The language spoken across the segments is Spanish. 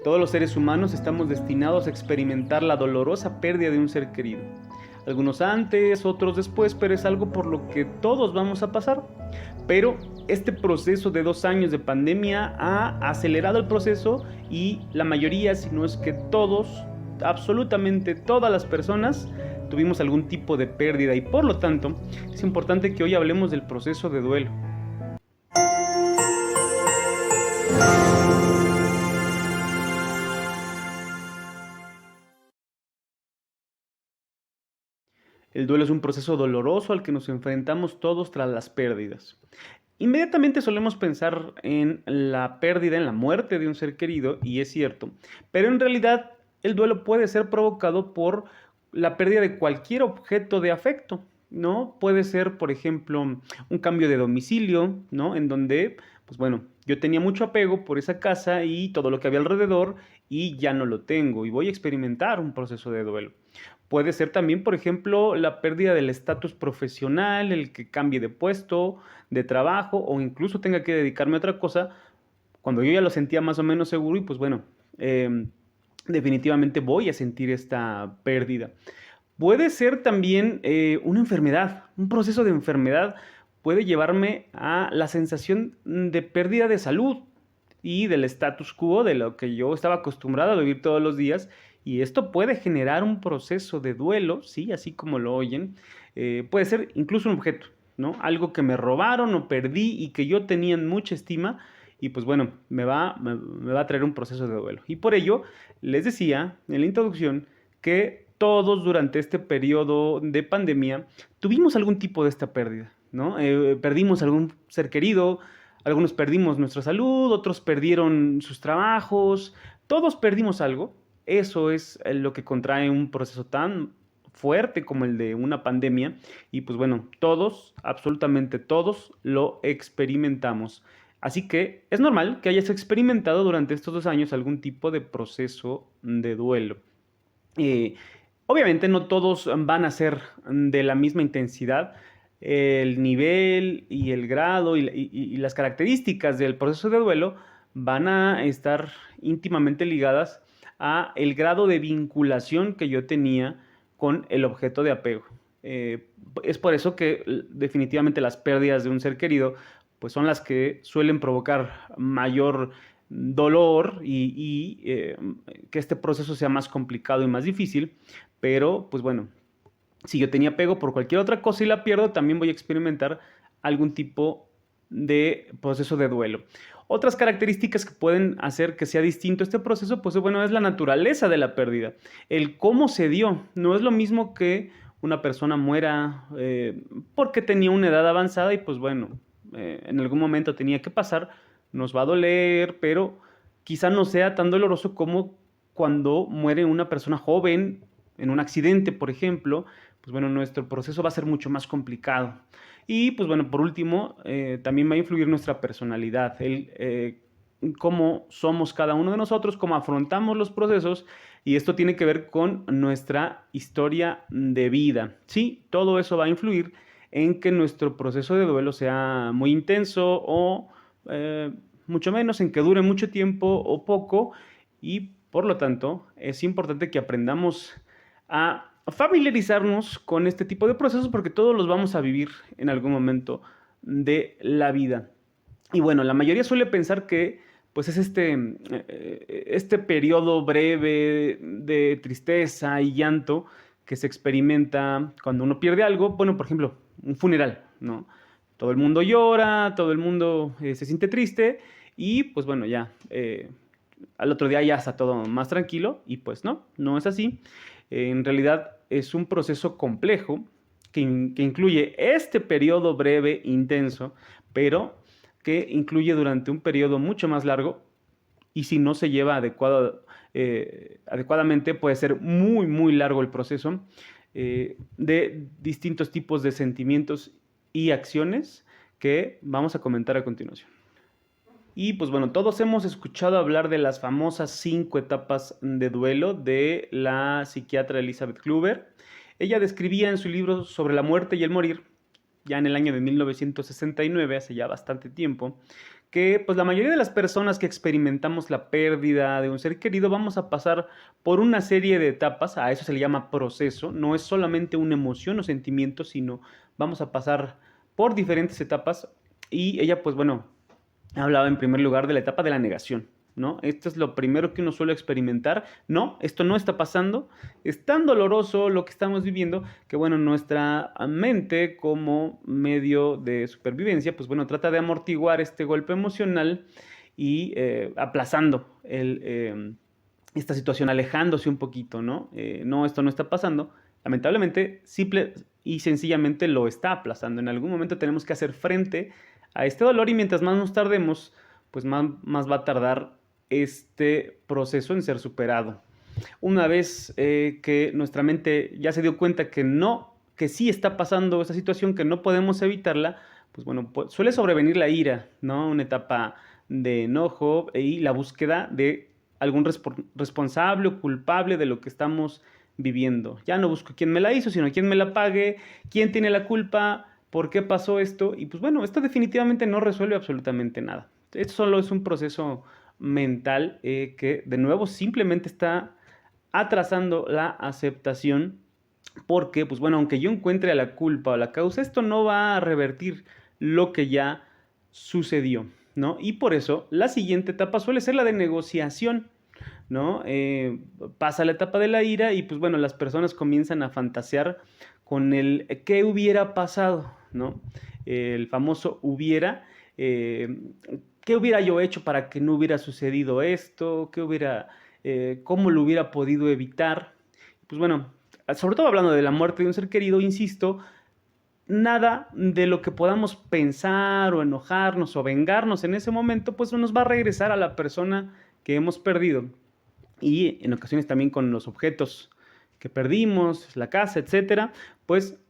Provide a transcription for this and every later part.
Todos los seres humanos estamos destinados a experimentar la dolorosa pérdida de un ser querido. Algunos antes, otros después, pero es algo por lo que todos vamos a pasar. Pero este proceso de 2 años de pandemia ha acelerado el proceso y la mayoría, si no es que todos, absolutamente todas las personas, tuvimos algún tipo de pérdida y por lo tanto es importante que hoy hablemos del proceso de duelo. El duelo es un proceso doloroso al que nos enfrentamos todos tras las pérdidas. Inmediatamente solemos pensar en la pérdida, en la muerte de un ser querido, y es cierto, pero en realidad el duelo puede ser provocado por la pérdida de cualquier objeto de afecto, ¿no? Puede ser, por ejemplo, un cambio de domicilio, ¿no? En donde, pues bueno, yo tenía mucho apego por esa casa y todo lo que había alrededor y ya no lo tengo y voy a experimentar un proceso de duelo. Puede ser también, por ejemplo, la pérdida del estatus profesional, el que cambie de puesto, de trabajo o incluso tenga que dedicarme a otra cosa cuando yo ya lo sentía más o menos seguro y pues bueno, definitivamente voy a sentir esta pérdida. Puede ser también una enfermedad, un proceso de enfermedad puede llevarme a la sensación de pérdida de salud y del status quo de lo que yo estaba acostumbrado a vivir todos los días. Y esto puede generar un proceso de duelo, ¿sí? Así como lo oyen. Puede ser incluso un objeto, ¿no? Algo que me robaron o perdí y que yo tenía en mucha estima. Y pues bueno, me va a traer un proceso de duelo. Y por ello, les decía en la introducción que todos durante este periodo de pandemia tuvimos algún tipo de esta pérdida, ¿no? Perdimos algún ser querido, algunos perdimos nuestra salud, otros perdieron sus trabajos, todos perdimos algo. Eso es lo que contrae un proceso tan fuerte como el de una pandemia y pues bueno, todos, absolutamente todos lo experimentamos. Así que es normal que hayas experimentado durante estos 2 años algún tipo de proceso de duelo. Eh, Obviamente no todos van a ser de la misma intensidad. El nivel y el grado y las características del proceso de duelo van a estar íntimamente ligadas a el grado de vinculación que yo tenía con el objeto de apego. Es por eso que definitivamente las pérdidas de un ser querido pues son las que suelen provocar mayor dolor y que este proceso sea más complicado y más difícil, pero pues bueno, si yo tenía apego por cualquier otra cosa y la pierdo, también voy a experimentar algún tipo de proceso de duelo. Otras características que pueden hacer que sea distinto este proceso, pues bueno, es la naturaleza de la pérdida, el cómo se dio. No es lo mismo que una persona muera porque tenía una edad avanzada y pues bueno, en algún momento tenía que pasar, nos va a doler, pero quizá no sea tan doloroso como cuando muere una persona joven en un accidente, por ejemplo, pues bueno, nuestro proceso va a ser mucho más complicado. Y pues bueno, por último, también va a influir nuestra personalidad, cómo somos cada uno de nosotros, cómo afrontamos los procesos, y esto tiene que ver con nuestra historia de vida. Sí, todo eso va a influir en que nuestro proceso de duelo sea muy intenso o mucho menos, en que dure mucho tiempo o poco, y por lo tanto es importante que aprendamos a familiarizarnos con este tipo de procesos porque todos los vamos a vivir en algún momento de la vida. Y bueno, la mayoría suele pensar que pues es este periodo breve de tristeza y llanto que se experimenta cuando uno pierde algo. Bueno, por ejemplo, un funeral, ¿no? Todo el mundo llora, todo el mundo se siente triste y pues bueno, ya al otro día ya está todo más tranquilo y pues no es así. En realidad es un proceso complejo que incluye este periodo breve, intenso, pero que incluye durante un periodo mucho más largo y si no se lleva adecuadamente puede ser muy, muy largo el proceso de distintos tipos de sentimientos y acciones que vamos a comentar a continuación. Y pues bueno, todos hemos escuchado hablar de las famosas 5 etapas de duelo de la psiquiatra Elizabeth Kluber. Ella describía en su libro sobre la muerte y el morir, ya en el año de 1969, hace ya bastante tiempo, que pues la mayoría de las personas que experimentamos la pérdida de un ser querido vamos a pasar por una serie de etapas, a eso se le llama proceso, no es solamente una emoción o sentimiento, sino vamos a pasar por diferentes etapas y ella pues bueno, hablaba en primer lugar de la etapa de la negación, ¿no? Esto es lo primero que uno suele experimentar. No, esto no está pasando. Es tan doloroso lo que estamos viviendo que, bueno, nuestra mente como medio de supervivencia, pues bueno, trata de amortiguar este golpe emocional y aplazando esta situación, alejándose un poquito, ¿no? No, esto no está pasando. Lamentablemente, simple y sencillamente lo está aplazando. En algún momento tenemos que hacer frente a este dolor y mientras más nos tardemos, pues más va a tardar este proceso en ser superado. Una vez que nuestra mente ya se dio cuenta que no, que sí está pasando esta situación, que no podemos evitarla, pues bueno, suele sobrevenir la ira, ¿no? Una etapa de enojo y la búsqueda de algún responsable o culpable de lo que estamos viviendo. Ya no busco quién me la hizo, sino quién me la pague, quién tiene la culpa, por qué pasó esto. Y pues bueno, esto definitivamente no resuelve absolutamente nada. Esto solo es un proceso mental que de nuevo simplemente está atrasando la aceptación porque, pues bueno, aunque yo encuentre a la culpa o la causa, esto no va a revertir lo que ya sucedió, ¿no? Y por eso la siguiente etapa suele ser la de negociación, ¿no? Pasa la etapa de la ira y pues bueno, las personas comienzan a fantasear con el qué hubiera pasado, ¿no? El famoso hubiera, ¿qué hubiera yo hecho para que no hubiera sucedido esto? ¿Cómo lo hubiera podido evitar? Pues bueno, sobre todo hablando de la muerte de un ser querido, insisto, nada de lo que podamos pensar o enojarnos o vengarnos en ese momento, pues nos va a regresar a la persona que hemos perdido. Y en ocasiones también con los objetos que perdimos, la casa, etcétera, pues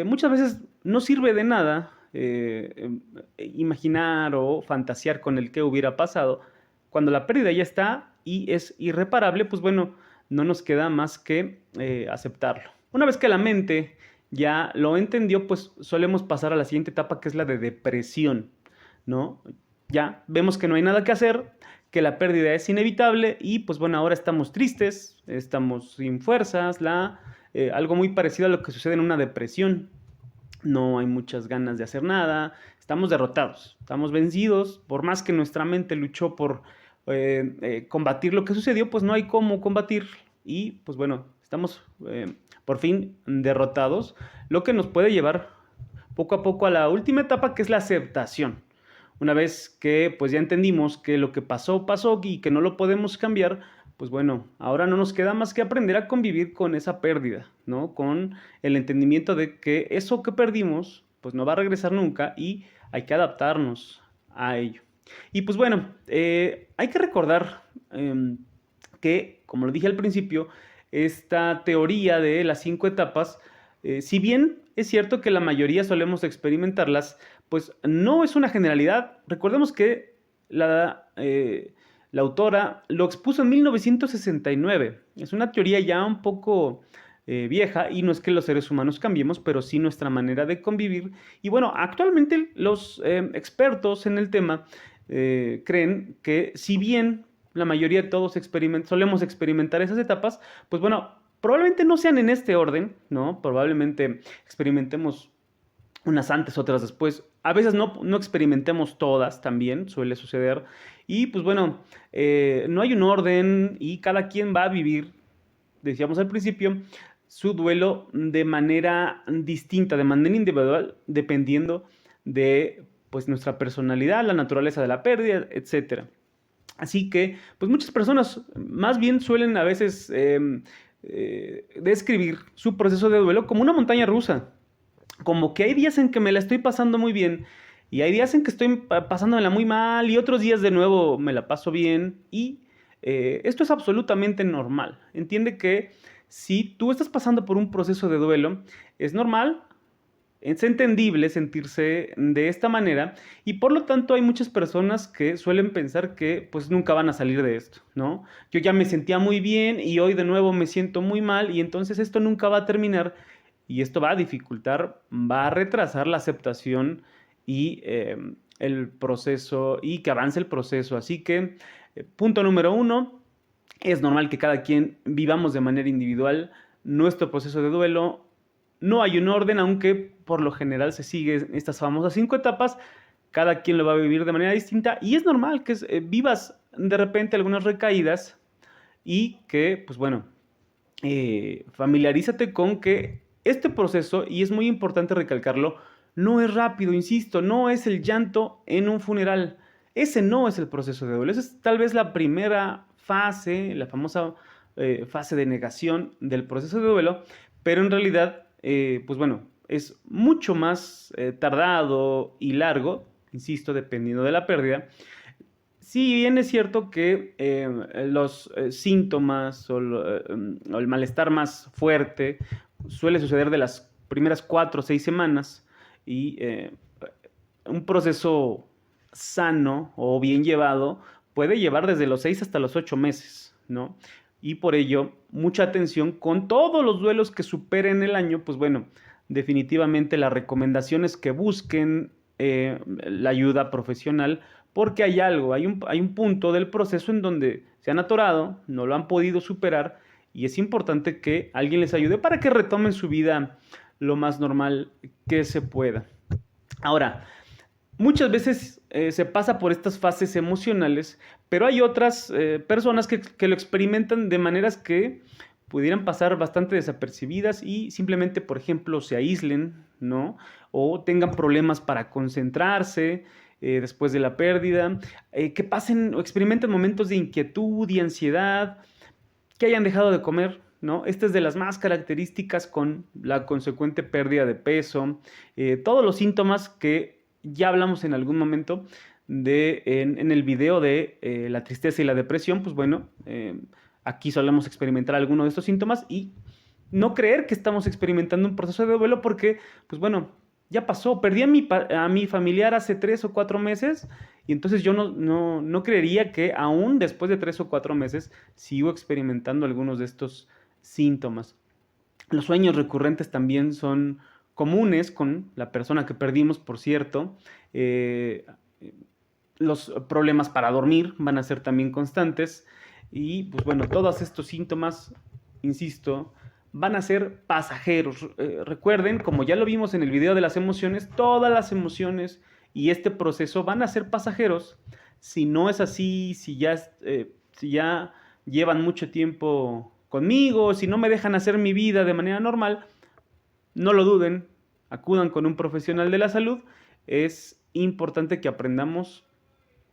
muchas veces no sirve de nada imaginar o fantasear con el que hubiera pasado. Cuando la pérdida ya está y es irreparable, pues bueno, no nos queda más que aceptarlo. Una vez que la mente ya lo entendió, pues solemos pasar a la siguiente etapa, que es la de depresión, ¿no? Ya vemos que no hay nada que hacer, que la pérdida es inevitable y pues bueno, ahora estamos tristes, estamos sin fuerzas, algo muy parecido a lo que sucede en una depresión. No hay muchas ganas de hacer nada, estamos derrotados, estamos vencidos, por más que nuestra mente luchó por combatir lo que sucedió, pues no hay cómo combatir y pues bueno, estamos por fin derrotados, lo que nos puede llevar poco a poco a la última etapa, que es la aceptación. Una vez que pues ya entendimos que lo que pasó, pasó y que no lo podemos cambiar, pues bueno, ahora no nos queda más que aprender a convivir con esa pérdida, ¿no? Con el entendimiento de que eso que perdimos, pues no va a regresar nunca y hay que adaptarnos a ello. Y pues bueno, hay que recordar que, como lo dije al principio, esta teoría de las 5 etapas, si bien es cierto que la mayoría solemos experimentarlas, pues no es una generalidad. Recordemos que la autora lo expuso en 1969. Es una teoría ya un poco vieja y no es que los seres humanos cambiemos, pero sí nuestra manera de convivir. Y bueno, actualmente los expertos en el tema creen que si bien la mayoría de todos solemos experimentar esas etapas, pues bueno, probablemente no sean en este orden, ¿no? Probablemente experimentemos unas antes, otras después. A veces no experimentemos todas también, suele suceder. Y pues bueno, no hay un orden y cada quien va a vivir, decíamos al principio, su duelo de manera distinta, de manera individual, dependiendo de pues nuestra personalidad, la naturaleza de la pérdida, etcétera. Así que, pues muchas personas más bien suelen a veces describir su proceso de duelo como una montaña rusa. Como que hay días en que me la estoy pasando muy bien y hay días en que estoy pasándomela muy mal y otros días de nuevo me la paso bien y esto es absolutamente normal. Entiende que si tú estás pasando por un proceso de duelo, es normal, es entendible sentirse de esta manera y por lo tanto hay muchas personas que suelen pensar que pues nunca van a salir de esto, ¿no? Yo ya me sentía muy bien y hoy de nuevo me siento muy mal y entonces esto nunca va a terminar y esto va a dificultar, va a retrasar la aceptación y el proceso y que avance el proceso. Así que, punto número 1, es normal que cada quien vivamos de manera individual nuestro proceso de duelo. No hay un orden, aunque por lo general se sigue estas famosas 5 etapas. Cada quien lo va a vivir de manera distinta y es normal que vivas de repente algunas recaídas y que, pues bueno, familiarízate con que este proceso, y es muy importante recalcarlo, no es rápido, insisto, no es el llanto en un funeral. Ese no es el proceso de duelo. Esa es tal vez la primera fase, la famosa fase de negación del proceso de duelo, pero en realidad, pues bueno, es mucho más tardado y largo, insisto, dependiendo de la pérdida. Si bien es cierto que los síntomas o el malestar más fuerte suele suceder de las primeras 4 o 6 semanas y un proceso sano o bien llevado puede llevar desde los 6 hasta los 8 meses, ¿no? Y por ello, mucha atención con todos los duelos que superen el año, pues bueno, definitivamente la recomendación es que busquen la ayuda profesional porque hay algo, hay un punto del proceso en donde se han atorado, no lo han podido superar y es importante que alguien les ayude para que retomen su vida lo más normal que se pueda. Ahora, muchas veces se pasa por estas fases emocionales, pero hay otras personas que lo experimentan de maneras que pudieran pasar bastante desapercibidas y simplemente, por ejemplo, se aíslen, ¿no? O tengan problemas para concentrarse después de la pérdida, que pasen o experimenten momentos de inquietud y ansiedad, que hayan dejado de comer, ¿no? Esta es de las más características con la consecuente pérdida de peso, todos los síntomas que ya hablamos en algún momento en el video de la tristeza y la depresión, pues bueno, aquí solemos experimentar alguno de estos síntomas y no creer que estamos experimentando un proceso de duelo porque, pues bueno, ya pasó, perdí a mi familiar hace 3 o 4 meses y entonces yo no creería que aún después de 3 o 4 meses sigo experimentando algunos de estos síntomas. Los sueños recurrentes también son comunes con la persona que perdimos, por cierto. Los problemas para dormir van a ser también constantes y pues bueno, todos estos síntomas, insisto, van a ser pasajeros. Recuerden, como ya lo vimos en el video de las emociones, todas las emociones y este proceso van a ser pasajeros. Si no es así, si ya llevan mucho tiempo conmigo, si no me dejan hacer mi vida de manera normal, no lo duden, acudan con un profesional de la salud. Es importante que aprendamos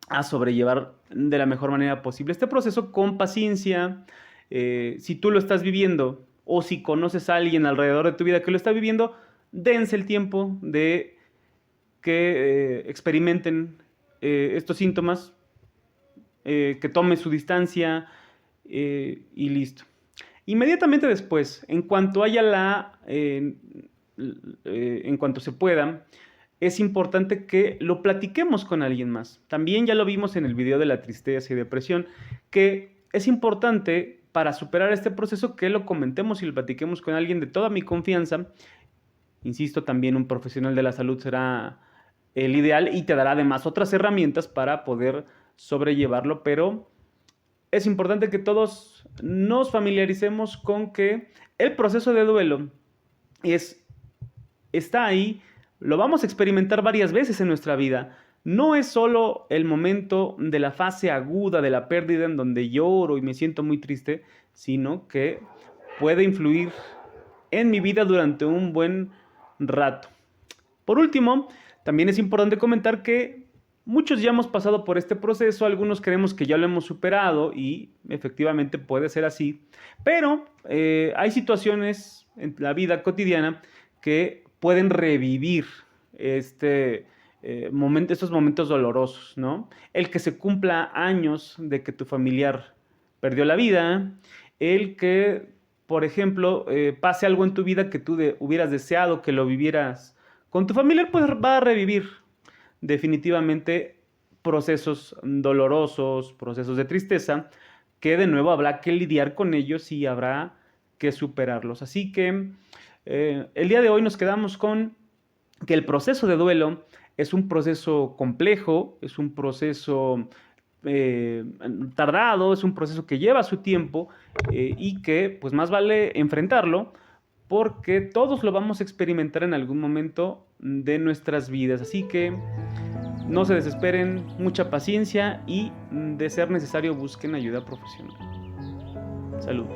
a sobrellevar de la mejor manera posible este proceso con paciencia. Si tú lo estás viviendo o si conoces a alguien alrededor de tu vida que lo está viviendo, dense el tiempo de que experimenten estos síntomas, que tomen su distancia y listo. Inmediatamente después, en cuanto haya en cuanto se pueda, es importante que lo platiquemos con alguien más. También ya lo vimos en el video de la tristeza y depresión, que es importante para superar este proceso que lo comentemos y lo platiquemos con alguien de toda mi confianza. Insisto, también un profesional de la salud será el ideal y te dará además otras herramientas para poder sobrellevarlo, pero es importante que todos nos familiaricemos con que el proceso de duelo está ahí, lo vamos a experimentar varias veces en nuestra vida. No es solo el momento de la fase aguda de la pérdida en donde lloro y me siento muy triste, sino que puede influir en mi vida durante un buen rato. Por último, también es importante comentar que muchos ya hemos pasado por este proceso, algunos creemos que ya lo hemos superado y efectivamente puede ser así, pero hay situaciones en la vida cotidiana que pueden revivir estos momentos dolorosos, ¿no? El que se cumpla años de que tu familiar perdió la vida, el que, por ejemplo, pase algo en tu vida que tú hubieras deseado que lo vivieras con tu familiar, pues va a revivir definitivamente procesos dolorosos, procesos de tristeza, que de nuevo habrá que lidiar con ellos y habrá que superarlos. Así que el día de hoy nos quedamos con que el proceso de duelo Es un proceso complejo, es un proceso tardado, es un proceso que lleva su tiempo y que pues más vale enfrentarlo porque todos lo vamos a experimentar en algún momento de nuestras vidas. Así que no se desesperen, mucha paciencia y de ser necesario busquen ayuda profesional. Salud.